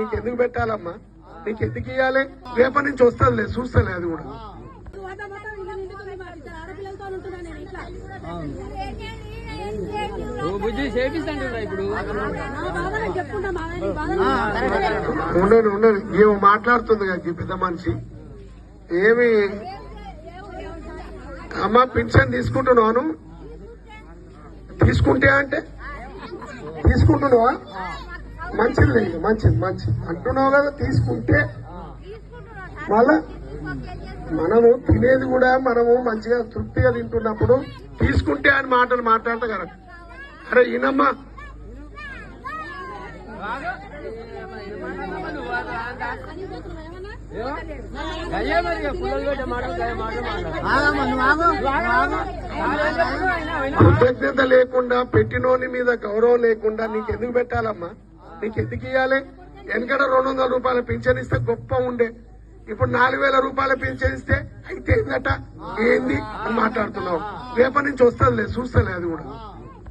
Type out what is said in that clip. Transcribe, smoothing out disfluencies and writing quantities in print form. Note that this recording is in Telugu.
నీకు ఎందుకు పెట్టాలమ్మా, నీకు ఎందుకు ఇవ్వాలి? రేపటి నుంచి వస్తుందిలే, చూస్తలే అది కూడా. ఉండను ఉండను ఏమో మాట్లాడుతుంది కదా పెద్ద మనిషి. ఏమి అమ్మ పింఛన్ తీసుకుంటున్నాను, తీసుకుంటే అంటే తీసుకుంటున్నావా? మంచిది మంచిది మంచిది అంటున్నావు కదా. తీసుకుంటే మళ్ళా మనము తినేది కూడా మనము మంచిగా తృప్తిగా తింటున్నప్పుడు తీసుకుంటే అని మాటలు మాట్లాడతా కదా. అరే ఈయనమ్మా కృతజ్ఞత లేకుండా, పెట్టినోని మీద గౌరవం లేకుండా నీకు ఎందుకు పెట్టాలమ్మా, నీకు ఎందుకు ఇవ్వాలి? వెనకడ 200 రూపాయల పింఛన్ ఇస్తే గొప్ప ఉండే, ఇప్పుడు 4000 రూపాయల పింఛన్ ఇస్తే అయితే ఏందట ఏంది అని మాట్లాడుతున్నావు. రేపటి నుంచి వస్తుందిలే, చూస్తలే అది కూడా.